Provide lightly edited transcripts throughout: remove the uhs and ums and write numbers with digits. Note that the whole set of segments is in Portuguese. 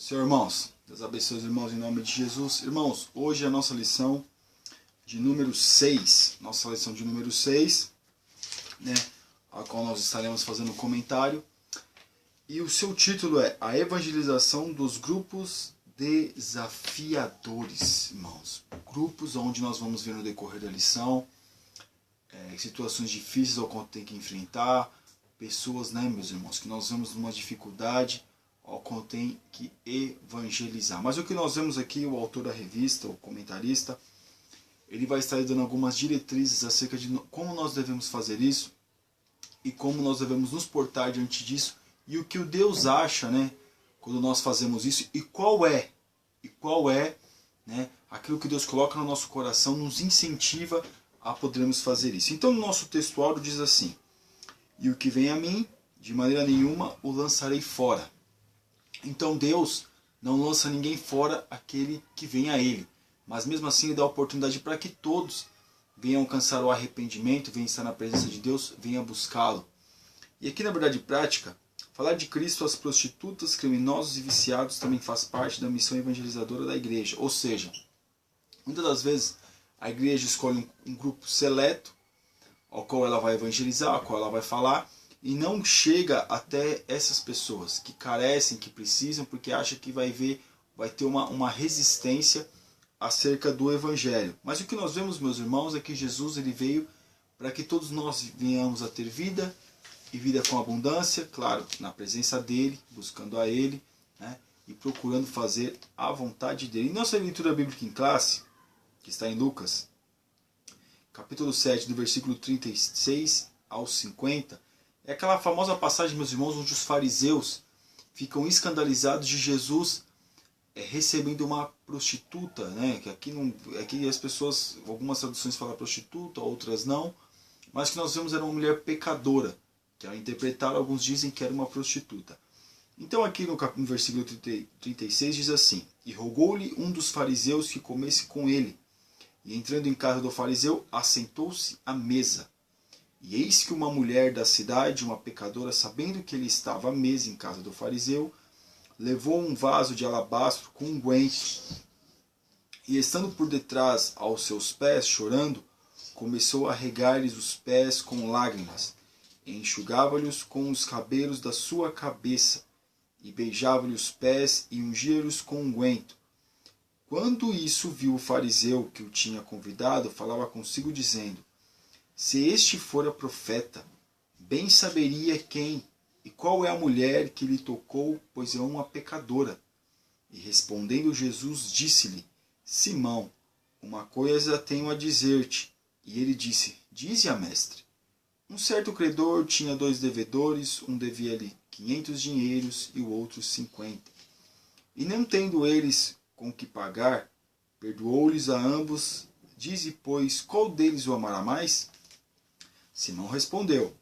Senhor, irmãos, Deus abençoe os irmãos em nome de Jesus. Irmãos, hoje é a nossa lição de número 6. Nossa lição de número 6, né? A qual nós estaremos fazendo um comentário. E o seu título é A Evangelização dos Grupos Desafiadores, irmãos. Grupos onde nós vamos ver no decorrer da lição situações difíceis ao qual tem que enfrentar, pessoas, né, meus irmãos, que nós vemos numa dificuldade ao qual tem que evangelizar. Mas o que nós vemos aqui, o autor da revista, o comentarista, ele vai estar dando algumas diretrizes acerca de como nós devemos fazer isso e como nós devemos nos portar diante disso e o que o Deus acha, né, quando nós fazemos isso e qual é, né, aquilo que Deus coloca no nosso coração nos incentiva a podermos fazer isso. Então, no nosso textuário diz assim: e o que vem a mim, de maneira nenhuma o lançarei fora. Então Deus não lança ninguém fora aquele que vem a Ele. Mas mesmo assim Ele dá oportunidade para que todos venham alcançar o arrependimento, venham estar na presença de Deus, venham buscá-lo. E aqui na verdade prática, falar de Cristo às prostitutas, criminosos e viciados também faz parte da missão evangelizadora da igreja. Ou seja, muitas das vezes a igreja escolhe um grupo seleto, ao qual ela vai evangelizar, ao qual ela vai falar, e não chega até essas pessoas que carecem, que precisam, porque acha que vai ter uma resistência acerca do evangelho. Mas o que nós vemos, meus irmãos, é que Jesus ele veio para que todos nós venhamos a ter vida, e vida com abundância, claro, na presença dele, buscando a ele, né, e procurando fazer a vontade dele. E nossa leitura bíblica em classe, que está em Lucas, capítulo 7, do versículo 36 ao 50, é aquela famosa passagem, meus irmãos, onde os fariseus ficam escandalizados de Jesus recebendo uma prostituta, né? Que aqui as pessoas, algumas traduções falam prostituta, outras não, mas que nós vemos era uma mulher pecadora, que ao interpretar alguns dizem que era uma prostituta. Então aqui no versículo 36 diz assim: e rogou-lhe um dos fariseus que comesse com ele. E entrando em casa do fariseu, assentou-se à mesa. E eis que uma mulher da cidade, uma pecadora, sabendo que ele estava à mesa em casa do fariseu, levou um vaso de alabastro com unguento. E estando por detrás aos seus pés, chorando, começou a regar-lhes os pés com lágrimas, e enxugava-lhes com os cabelos da sua cabeça, e beijava-lhe os pés e ungia-lhes com unguento. Quando isso viu o fariseu que o tinha convidado, falava consigo dizendo: se este fora profeta, bem saberia quem e qual é a mulher que lhe tocou, pois é uma pecadora. E respondendo Jesus, disse-lhe: Simão, uma coisa tenho a dizer-te. E ele disse: dize-a, mestre. Um certo credor tinha 2 devedores, um devia-lhe 500 dinheiros e o outro 50. E não tendo eles com que pagar, perdoou-lhes a ambos. Dize, pois, qual deles o amará mais? Simão respondeu: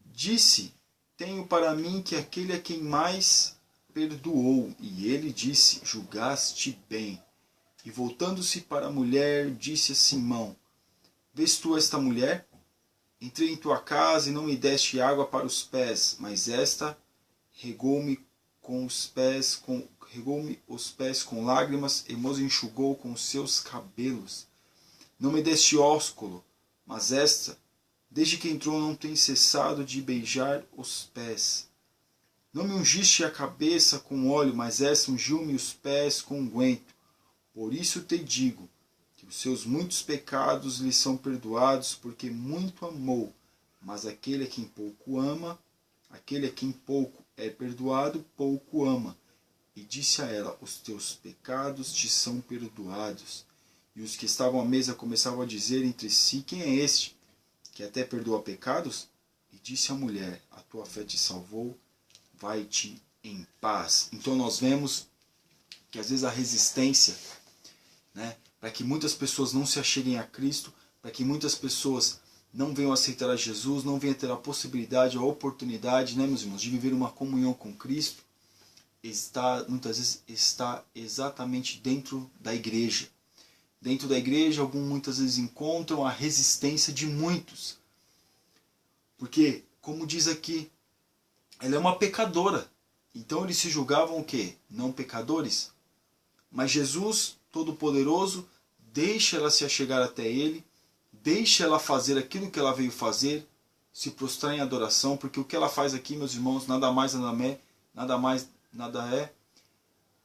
disse, tenho para mim que aquele a quem mais perdoou. E ele disse: julgaste bem. E voltando-se para a mulher, disse a Simão: vês tu esta mulher? Entrei em tua casa e não me deste água para os pés, mas esta regou-me os pés com lágrimas e me enxugou com os seus cabelos. Não me deste ósculo, mas esta, desde que entrou, não tem cessado de beijar os pés. Não me ungiste a cabeça com óleo, mas esta ungiu-me os pés com unguento. Por isso te digo que os seus muitos pecados lhe são perdoados, porque muito amou. Mas aquele a quem pouco ama, aquele a quem pouco é perdoado, pouco ama. E disse a ela: os teus pecados te são perdoados. E os que estavam à mesa começavam a dizer entre si: quem é este, que até perdoa pecados? E disse a mulher: a tua fé te salvou, vai-te em paz. Então nós vemos que às vezes a resistência, né, para que muitas pessoas não se acheguem a Cristo, para que muitas pessoas não venham aceitar a Jesus, não venham ter a possibilidade, a oportunidade, né, meus irmãos, de viver uma comunhão com Cristo, muitas vezes está exatamente dentro da igreja. Dentro da igreja, muitas vezes encontram a resistência de muitos. Porque, como diz aqui, ela é uma pecadora. Então eles se julgavam o quê? Não pecadores. Mas Jesus, Todo-Poderoso, deixa ela se achegar até Ele, deixa ela fazer aquilo que ela veio fazer, se prostrar em adoração, porque o que ela faz aqui, meus irmãos, nada é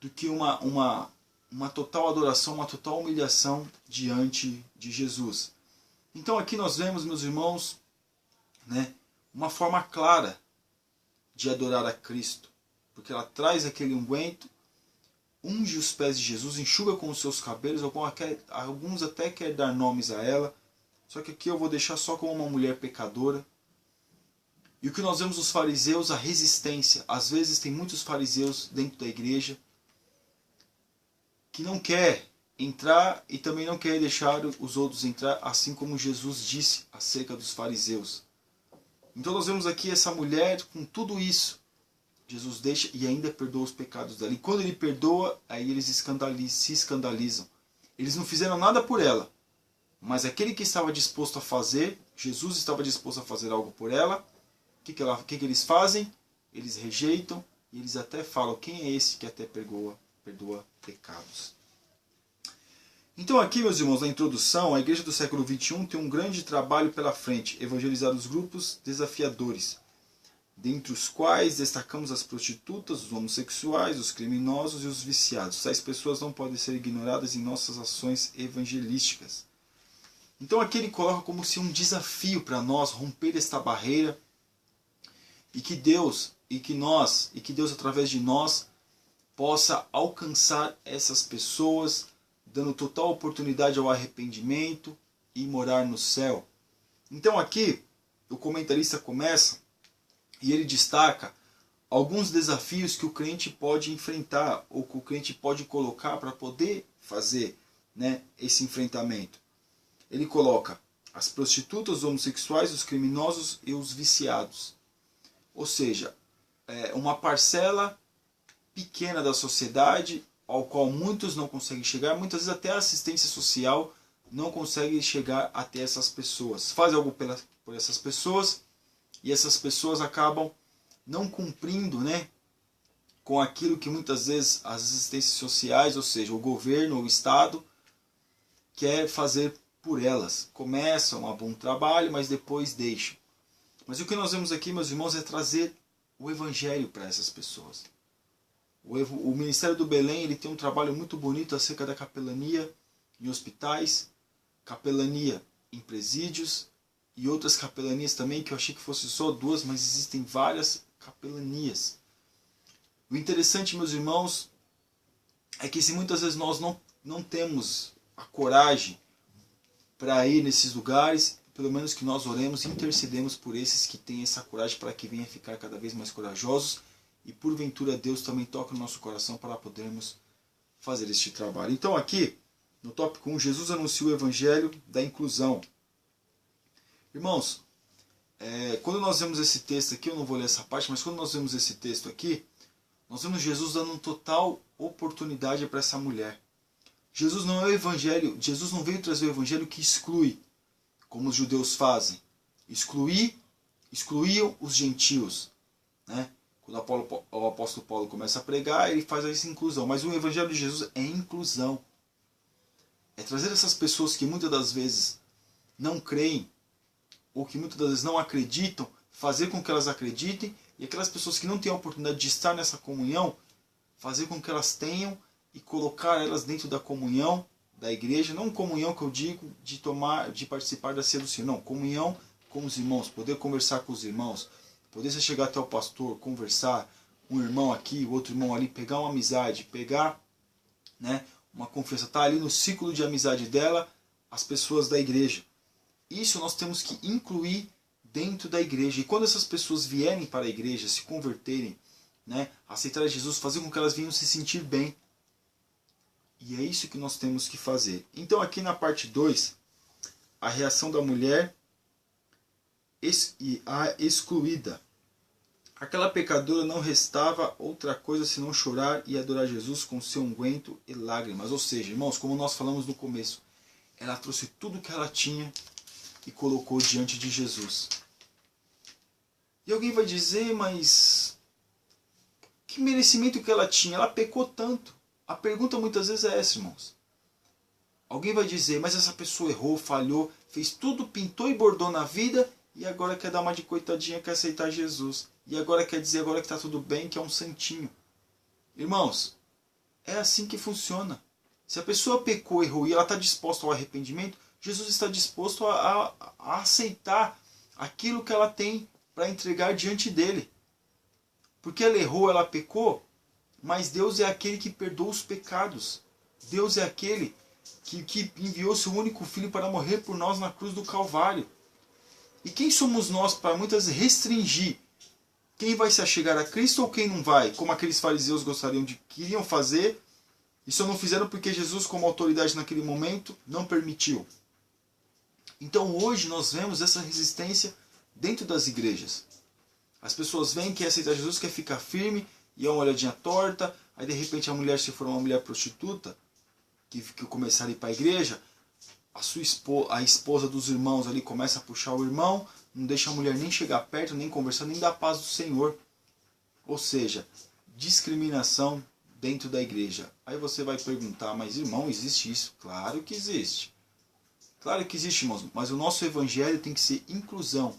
do que uma total adoração, uma total humilhação diante de Jesus. Então aqui nós vemos, meus irmãos, né, uma forma clara de adorar a Cristo, porque ela traz aquele unguento, unge os pés de Jesus, enxuga com os seus cabelos, alguns até querem dar nomes a ela, só que aqui eu vou deixar só como uma mulher pecadora. E o que nós vemos nos fariseus, a resistência. Às vezes tem muitos fariseus dentro da igreja que não quer entrar e também não quer deixar os outros entrar, assim como Jesus disse acerca dos fariseus. Então nós vemos aqui essa mulher com tudo isso. Jesus deixa e ainda perdoa os pecados dela. E quando ele perdoa, aí eles se escandalizam. Eles não fizeram nada por ela, mas aquele que estava disposto a fazer, Jesus estava disposto a fazer algo por ela. O que eles fazem? Eles rejeitam e eles até falam: quem é esse que até perdoa pecados? Então aqui, meus irmãos, na introdução, a igreja do século XXI tem um grande trabalho pela frente: evangelizar os grupos desafiadores, dentre os quais destacamos as prostitutas, os homossexuais, os criminosos e os viciados. Tais pessoas não podem ser ignoradas em nossas ações evangelísticas. Então aqui ele coloca como se um desafio para nós romper esta barreira e que Deus através de nós possa alcançar essas pessoas, dando total oportunidade ao arrependimento e morar no céu. Então aqui o comentarista começa e ele destaca alguns desafios que o crente pode enfrentar ou que o crente pode colocar para poder fazer, né, esse enfrentamento. Ele coloca as prostitutas, os homossexuais, os criminosos e os viciados. Ou seja, uma parcela pequena da sociedade ao qual muitos não conseguem chegar, muitas vezes até a assistência social não consegue chegar até essas pessoas. Faz algo por essas pessoas e essas pessoas acabam não cumprindo, né, com aquilo que muitas vezes as assistências sociais, ou seja, o governo ou o Estado, quer fazer por elas. Começam um bom trabalho, mas depois deixam. Mas o que nós vemos aqui, meus irmãos, é trazer o Evangelho para essas pessoas. O Ministério do Belém ele tem um trabalho muito bonito acerca da capelania em hospitais, capelania em presídios e outras capelanias também, que eu achei que fosse só 2, mas existem várias capelanias. O interessante, meus irmãos, é que se muitas vezes nós não temos a coragem para ir nesses lugares, pelo menos que nós oremos e intercedemos por esses que têm essa coragem para que venham ficar cada vez mais corajosos e porventura Deus também toque no nosso coração para podermos fazer este trabalho. Então aqui, no tópico 1, Jesus anuncia o Evangelho da inclusão. Irmãos, quando nós vemos esse texto aqui, eu não vou ler essa parte, mas quando nós vemos esse texto aqui, nós vemos Jesus dando uma total oportunidade para essa mulher. Jesus não é o Evangelho, Jesus não veio trazer o Evangelho que exclui, como os judeus fazem. Excluíam os gentios, né? Quando o apóstolo Paulo começa a pregar, ele faz essa inclusão. Mas o Evangelho de Jesus é inclusão. É trazer essas pessoas que muitas das vezes não creem, ou que muitas das vezes não acreditam, fazer com que elas acreditem, e aquelas pessoas que não têm a oportunidade de estar nessa comunhão, fazer com que elas tenham e colocar elas dentro da comunhão da igreja. Não comunhão que eu digo de participar da ceia do Senhor, não, comunhão com os irmãos, poder conversar com os irmãos, poder você chegar até o pastor, conversar, um irmão aqui, o outro irmão ali, pegar uma amizade, pegar, né, uma confiança, estar ali no ciclo de amizade dela, as pessoas da igreja. Isso nós temos que incluir dentro da igreja. E quando essas pessoas vierem para a igreja, se converterem, né, aceitarem Jesus, fazer com que elas venham se sentir bem. E é isso que nós temos que fazer. Então aqui na parte 2, a reação da mulher e a excluída. Aquela pecadora não restava outra coisa senão chorar e adorar Jesus com seu unguento e lágrimas. Ou seja, irmãos, como nós falamos no começo, ela trouxe tudo que ela tinha e colocou diante de Jesus. E alguém vai dizer, mas Que merecimento que ela tinha? Ela pecou tanto. A pergunta muitas vezes é essa, irmãos. Alguém vai dizer, mas essa pessoa errou, falhou, fez tudo, pintou e bordou na vida e agora quer dar uma de coitadinha, quer aceitar Jesus. E agora quer dizer agora que está tudo bem, que é um santinho. Irmãos, é assim que funciona. Se a pessoa pecou, errou e ela está disposta ao arrependimento, Jesus está disposto a aceitar aquilo que ela tem para entregar diante dele. Porque ela errou, ela pecou, mas Deus é aquele que perdoa os pecados. Deus é aquele que enviou seu único filho para morrer por nós na cruz do Calvário. E quem somos nós para muitas vezes restringir quem vai se achegar a Cristo ou quem não vai? Como aqueles fariseus queriam fazer e só não fizeram porque Jesus, como autoridade naquele momento, não permitiu. Então hoje nós vemos essa resistência dentro das igrejas. As pessoas vêm, querem aceitar Jesus, quer ficar firme, e é uma olhadinha torta, aí de repente a mulher, se for uma mulher prostituta, que começar a ir para a igreja, a esposa dos irmãos ali começa a puxar o irmão, não deixa a mulher nem chegar perto, nem conversar, nem dar a paz do Senhor. Ou seja, discriminação dentro da igreja. Aí você vai perguntar, mas irmão, existe isso? Claro que existe. Claro que existe, irmãos, mas o nosso evangelho tem que ser inclusão.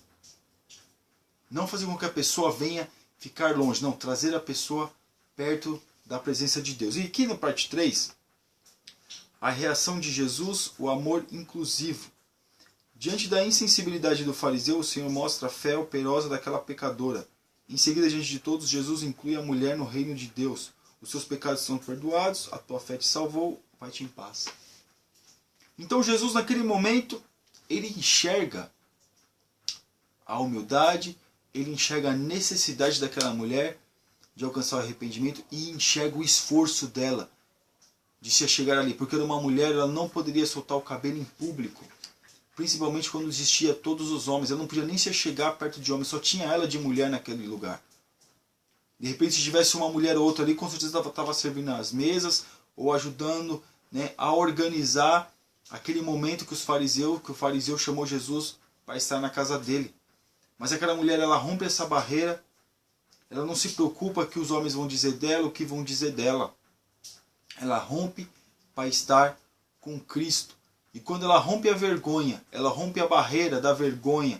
Não fazer com que a pessoa venha ficar longe, não, trazer a pessoa perto da presença de Deus. E aqui na parte 3, a reação de Jesus, o amor inclusivo. Diante da insensibilidade do fariseu, o Senhor mostra a fé operosa daquela pecadora. Em seguida, diante de todos, Jesus inclui a mulher no reino de Deus. Os seus pecados são perdoados, a tua fé te salvou, vai-te em paz. Então Jesus, naquele momento, ele enxerga a humildade, ele enxerga a necessidade daquela mulher de alcançar o arrependimento e enxerga o esforço dela de se chegar ali. Porque uma mulher, ela não poderia soltar o cabelo em público. Principalmente quando existia todos os homens. Ela não podia nem se chegar perto de homens. Só tinha ela de mulher naquele lugar. De repente, se tivesse uma mulher ou outra ali, com certeza estava servindo as mesas ou ajudando, né, a organizar aquele momento que o fariseu chamou Jesus para estar na casa dele. Mas aquela mulher, ela rompe essa barreira. Ela não se preocupa que os homens vão dizer dela, o que vão dizer dela. Ela rompe para estar com Cristo. E quando ela rompe a vergonha, ela rompe a barreira da vergonha,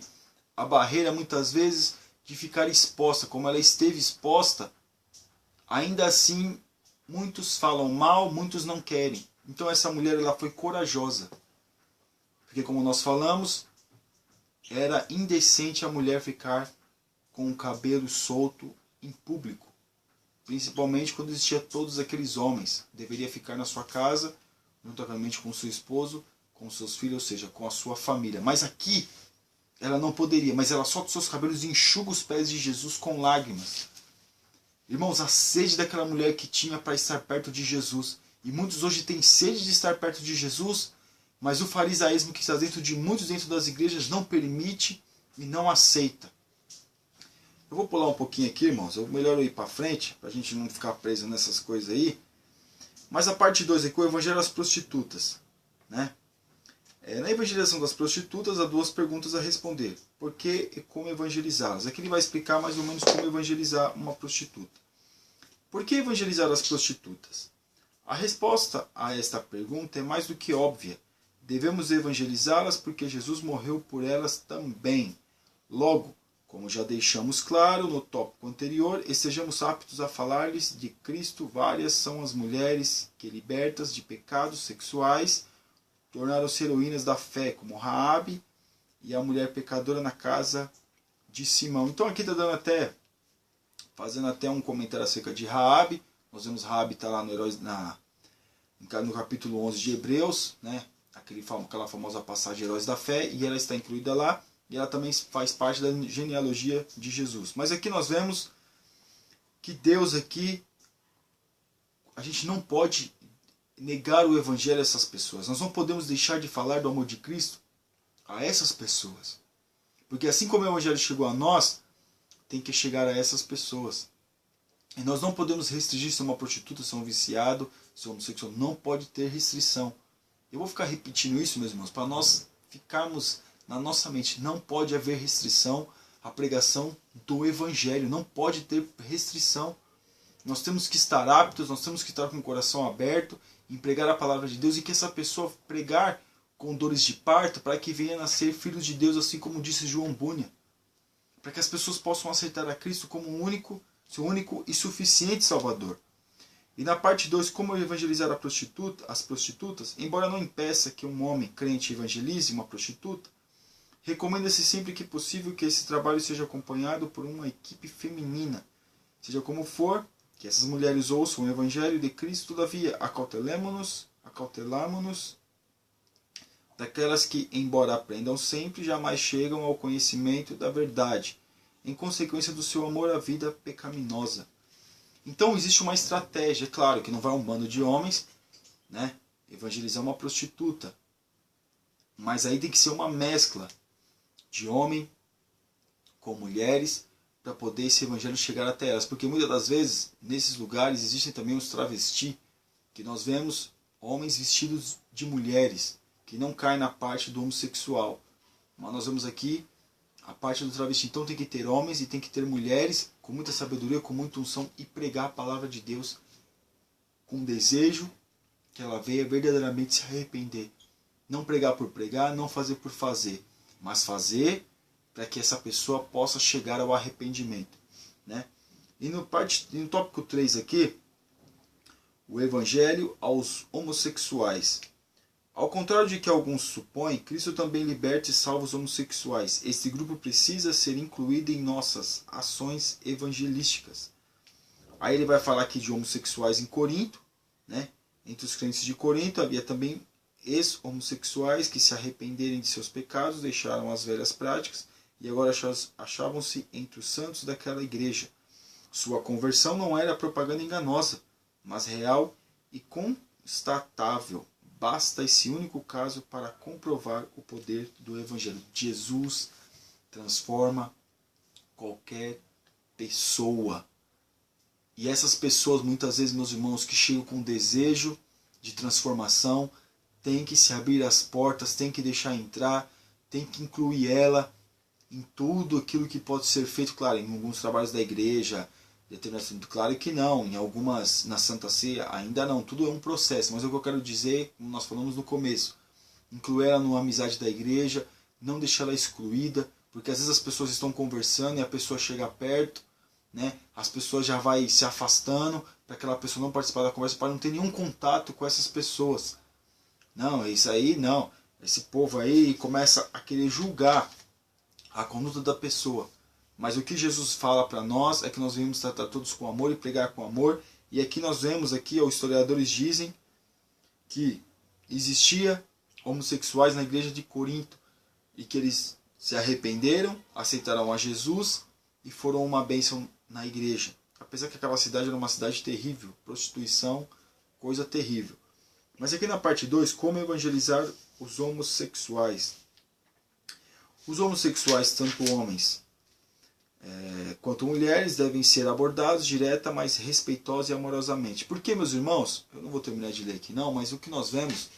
a barreira muitas vezes de ficar exposta, como ela esteve exposta, ainda assim muitos falam mal, muitos não querem. Então essa mulher, ela foi corajosa. Porque como nós falamos, era indecente a mulher ficar com o cabelo solto em público. Principalmente quando existia todos aqueles homens. Deveria ficar na sua casa, juntamente com seu esposo, com seus filhos, ou seja, com a sua família. Mas aqui, ela não poderia, mas ela solta os seus cabelos e enxuga os pés de Jesus com lágrimas. Irmãos, a sede daquela mulher que tinha para estar perto de Jesus. E muitos hoje têm sede de estar perto de Jesus, mas o farisaísmo que está dentro de muitos dentro das igrejas não permite e não aceita. Eu vou pular um pouquinho aqui, irmãos. É melhor eu ir para frente, para a gente não ficar preso nessas coisas aí. Mas a parte 2 aqui, o evangelho das prostitutas. Né? Na evangelização das prostitutas, há 2 perguntas a responder. Por que e como evangelizá-las? Aqui ele vai explicar mais ou menos como evangelizar uma prostituta. Por que evangelizar as prostitutas? A resposta a esta pergunta é mais do que óbvia. Devemos evangelizá-las porque Jesus morreu por elas também. Logo, como já deixamos claro no tópico anterior, estejamos aptos a falar-lhes de Cristo. Várias são as mulheres que, libertas de pecados sexuais, tornaram-se heroínas da fé, como Raabe e a mulher pecadora na casa de Simão. Então aqui está fazendo até um comentário acerca de Raabe. Nós vemos Raabe está lá no capítulo 11 de Hebreus, né? Aquela famosa passagem Heróis da Fé, e ela está incluída lá, e ela também faz parte da genealogia de Jesus. Mas aqui nós vemos que Deus aqui, a gente não pode negar o evangelho a essas pessoas. Nós não podemos deixar de falar do amor de Cristo a essas pessoas. Porque assim como o evangelho chegou a nós, tem que chegar a essas pessoas. E nós não podemos restringir se é uma prostituta, se é um viciado, se é homossexual. Não pode ter restrição. Eu vou ficar repetindo isso, meus irmãos, para nós ficarmos na nossa mente. Não pode haver restrição à pregação do evangelho. Não pode ter restrição. Nós temos que estar aptos, nós temos que estar com o coração aberto em pregar a palavra de Deus e que essa pessoa pregar com dores de parto para que venha a nascer filhos de Deus, assim como disse João Bunyan. Para que as pessoas possam aceitar a Cristo como seu único e suficiente Salvador. E na parte 2, como evangelizar as prostitutas, embora não impeça que um homem crente evangelize uma prostituta, recomenda-se sempre que possível que esse trabalho seja acompanhado por uma equipe feminina. Seja como for, que essas mulheres ouçam o Evangelho de Cristo, todavia acautelamo-nos daquelas que, embora aprendam sempre, jamais chegam ao conhecimento da verdade, em consequência do seu amor à vida pecaminosa. Então existe uma estratégia, é claro que não vai um bando de homens, né, evangelizar uma prostituta, mas aí tem que ser uma mescla de homem com mulheres, para poder esse evangelho chegar até elas. Porque muitas das vezes, nesses lugares, existem também os travestis, que nós vemos homens vestidos de mulheres, que não caem na parte do homossexual. Mas nós vemos aqui a parte do travesti. Então tem que ter homens e tem que ter mulheres com muita sabedoria, com muita unção e pregar a palavra de Deus com desejo que ela venha verdadeiramente se arrepender. Não pregar por pregar, não fazer por fazer, mas fazer para que essa pessoa possa chegar ao arrependimento, né? E no tópico 3 aqui, o evangelho aos homossexuais. Ao contrário de que alguns supõem, Cristo também liberta e salva os homossexuais. Este grupo precisa ser incluído em nossas ações evangelísticas. Aí ele vai falar aqui de homossexuais em Corinto, né? Entre os crentes de Corinto havia também ex-homossexuais que se arrependerem de seus pecados, deixaram as velhas práticas e agora achavam-se entre os santos daquela igreja. Sua conversão não era propaganda enganosa, mas real e constatável. Basta esse único caso para comprovar o poder do Evangelho. Jesus transforma qualquer pessoa. E essas pessoas, muitas vezes, meus irmãos, que chegam com desejo de transformação, tem que se abrir as portas, tem que deixar entrar, tem que incluir ela em tudo aquilo que pode ser feito, claro, em alguns trabalhos da igreja, claro que não, em algumas, na Santa Ceia, ainda não, tudo é um processo, mas é o que eu quero dizer, como nós falamos no começo, incluir ela na amizade da igreja, não deixar ela excluída, porque às vezes as pessoas estão conversando e a pessoa chega perto, né, as pessoas já vai se afastando, para aquela pessoa não participar da conversa, para não ter nenhum contato com essas pessoas. Não, isso aí não, esse povo aí começa a querer julgar a conduta da pessoa. Mas o que Jesus fala para nós é que nós devemos tratar todos com amor e pregar com amor. E aqui nós vemos, aqui os historiadores dizem que existia homossexuais na igreja de Corinto e que eles se arrependeram, aceitaram a Jesus e foram uma bênção na igreja. Apesar que aquela cidade era uma cidade terrível, prostituição, coisa terrível. Mas aqui na parte 2, como evangelizar os homossexuais. Os homossexuais, tanto homens quanto mulheres, devem ser abordados direta, mas respeitosa e amorosamente. Por que, meus irmãos? Eu não vou terminar de ler aqui não, mas o que nós vemos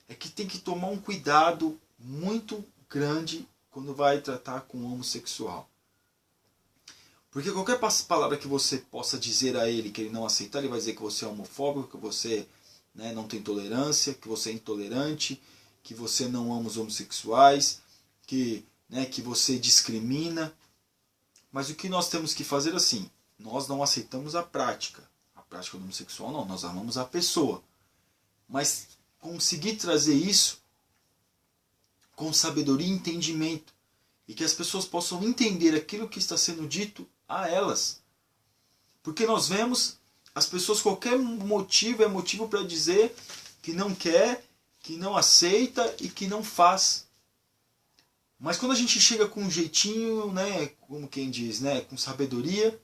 é que tem que tomar um cuidado muito grande quando vai tratar com um homossexual. Porque qualquer palavra que você possa dizer a ele que ele não aceitar, ele vai dizer que você é homofóbico, que você, né, não tem tolerância, que você é intolerante, que você não ama os homossexuais, que você discrimina. Mas o que nós temos que fazer assim? Nós não aceitamos a prática do homossexual não, nós amamos a pessoa. Mas conseguir trazer isso com sabedoria e entendimento. E que as pessoas possam entender aquilo que está sendo dito a elas. Porque nós vemos as pessoas, qualquer motivo é motivo para dizer que não quer, que não aceita e que não faz. Mas quando a gente chega com um jeitinho, né, como quem diz, né, com sabedoria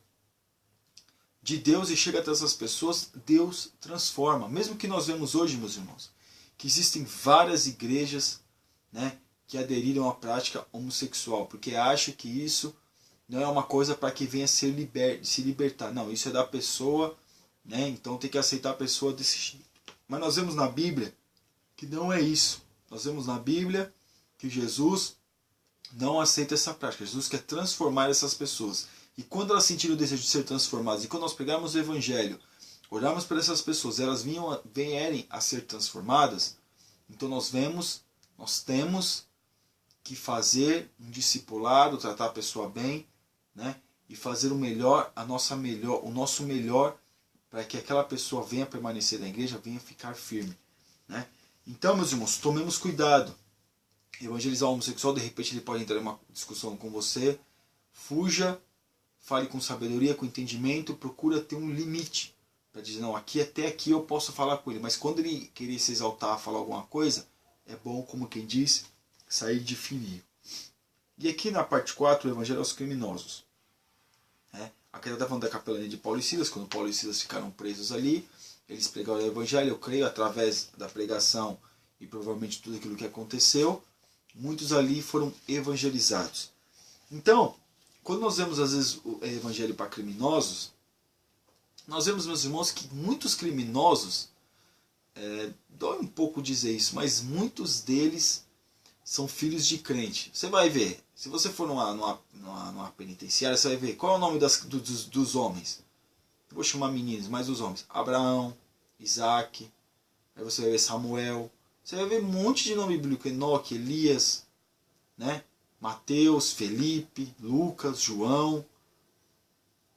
de Deus e chega até essas pessoas, Deus transforma. Mesmo que nós vemos hoje, meus irmãos, que existem várias igrejas, né, que aderiram à prática homossexual, porque acham que isso não é uma coisa para que venha se libertar. Não, isso é da pessoa, né, então tem que aceitar a pessoa desse jeito. Mas nós vemos na Bíblia que não é isso. Nós vemos na Bíblia que Jesus não aceita essa prática. Jesus quer transformar essas pessoas. E quando elas sentirem o desejo de ser transformadas, e quando nós pegarmos o Evangelho, olharmos para essas pessoas, elas vierem a ser transformadas, então nós temos que fazer um discipulado, tratar a pessoa bem, né? E fazer o nosso melhor para que aquela pessoa venha permanecer na igreja, venha ficar firme, né? Então, meus irmãos, tomemos cuidado. Evangelizar o homossexual, de repente ele pode entrar em uma discussão com você. Fuja, fale com sabedoria, com entendimento, procura ter um limite para dizer, não, até aqui eu posso falar com ele, mas quando ele querer se exaltar, falar alguma coisa, é bom, como quem diz, sair de fininho. E aqui na parte 4, o Evangelho aos criminosos. Aqui está falando da capelania de Paulo e Silas, quando Paulo e Silas ficaram presos ali, eles pregaram o Evangelho, eu creio, através da pregação e provavelmente tudo aquilo que aconteceu, muitos ali foram evangelizados. Então, quando nós vemos às vezes o Evangelho para criminosos, nós vemos, meus irmãos, que muitos criminosos, dói um pouco dizer isso, mas muitos deles são filhos de crente. Você vai ver, se você for numa penitenciária, você vai ver qual é o nome dos homens. Eu vou chamar meninos, mas dos homens. Abraão, Isaac, aí você vai ver Samuel. Você vai ver um monte de nome bíblico. Enoque, Elias, né? Mateus, Felipe, Lucas, João.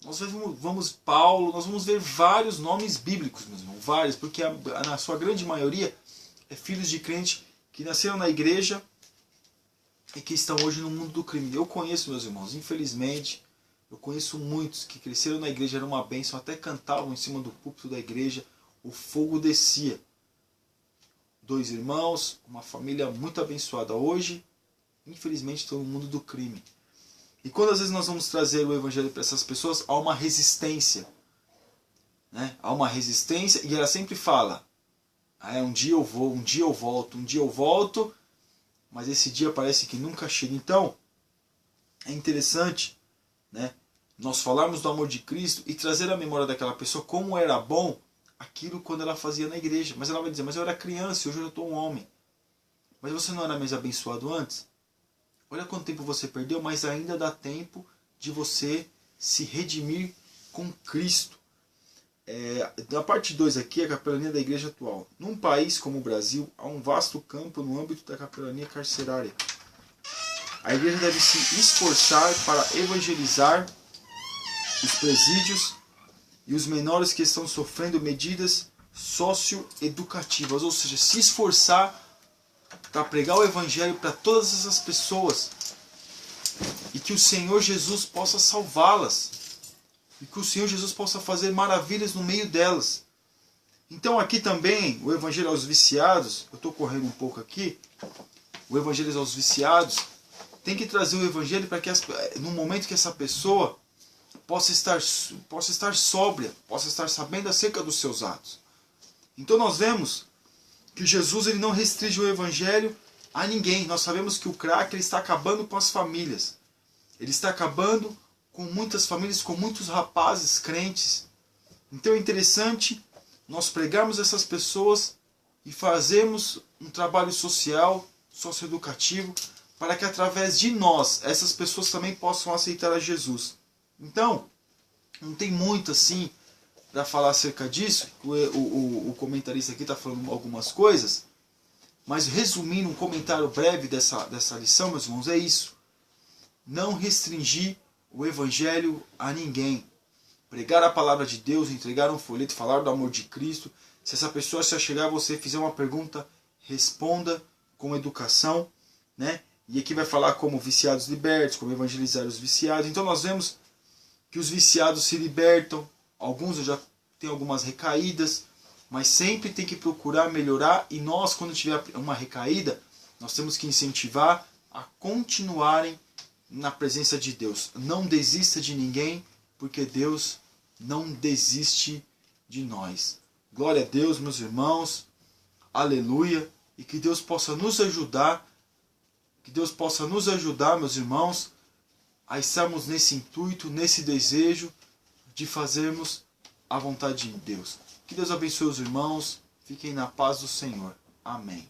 Nós vamos Paulo, nós vamos ver vários nomes bíblicos, meus irmãos, vários, porque na sua grande maioria é filhos de crente que nasceram na igreja e que estão hoje no mundo do crime. Eu conheço, meus irmãos, infelizmente, eu conheço muitos que cresceram na igreja, era uma bênção, até cantavam em cima do púlpito da igreja, o fogo descia. 2 irmãos, uma família muito abençoada. Hoje, infelizmente, estão no mundo do crime. E quando às vezes nós vamos trazer o Evangelho para essas pessoas, há uma resistência. Né? Há uma resistência e ela sempre fala, um dia eu vou, um dia eu volto, mas esse dia parece que nunca chega. Então, é interessante, né, nós falarmos do amor de Cristo e trazer à memória daquela pessoa como era bom aquilo quando ela fazia na igreja. Mas ela vai dizer, mas eu era criança, hoje eu estou um homem. Mas você não era mais abençoado antes? Olha quanto tempo você perdeu, mas ainda dá tempo de você se redimir com Cristo. Na parte 2 aqui, a capelania da igreja atual. Num país como o Brasil, há um vasto campo no âmbito da capelania carcerária. A igreja deve se esforçar para evangelizar os presídios e os menores que estão sofrendo medidas socioeducativas, ou seja, se esforçar para pregar o Evangelho para todas essas pessoas e que o Senhor Jesus possa salvá-las e que o Senhor Jesus possa fazer maravilhas no meio delas. Então aqui também o Evangelho aos viciados, eu estou correndo um pouco aqui, o Evangelho aos viciados tem que trazer o Evangelho para que no momento que essa pessoa possa estar sóbria, possa estar sabendo acerca dos seus atos. Então nós vemos que Jesus ele não restringe o Evangelho a ninguém. Nós sabemos que o crack ele está acabando com as famílias. Ele está acabando com muitas famílias, com muitos rapazes crentes. Então é interessante nós pregarmos essas pessoas e fazermos um trabalho social, socioeducativo, para que através de nós, essas pessoas também possam aceitar a Jesus. Então, não tem muito assim para falar acerca disso. O comentarista aqui está falando algumas coisas, mas resumindo, um comentário breve dessa lição, meus irmãos, é isso. Não restringir o Evangelho a ninguém. Pregar a palavra de Deus, entregar um folheto, falar do amor de Cristo. Se essa pessoa se chegar a você e fizer uma pergunta, responda com educação, né? E aqui vai falar como viciados libertos, como evangelizar os viciados. Então nós vemos que os viciados se libertam. Alguns já têm algumas recaídas, mas sempre tem que procurar melhorar. E nós, quando tiver uma recaída, nós temos que incentivar a continuarem na presença de Deus. Não desista de ninguém, porque Deus não desiste de nós. Glória a Deus, meus irmãos. Aleluia. E que Deus possa nos ajudar. Que Deus possa nos ajudar, meus irmãos, a estarmos nesse intuito, nesse desejo de fazermos a vontade de Deus. Que Deus abençoe os irmãos. Fiquem na paz do Senhor. Amém.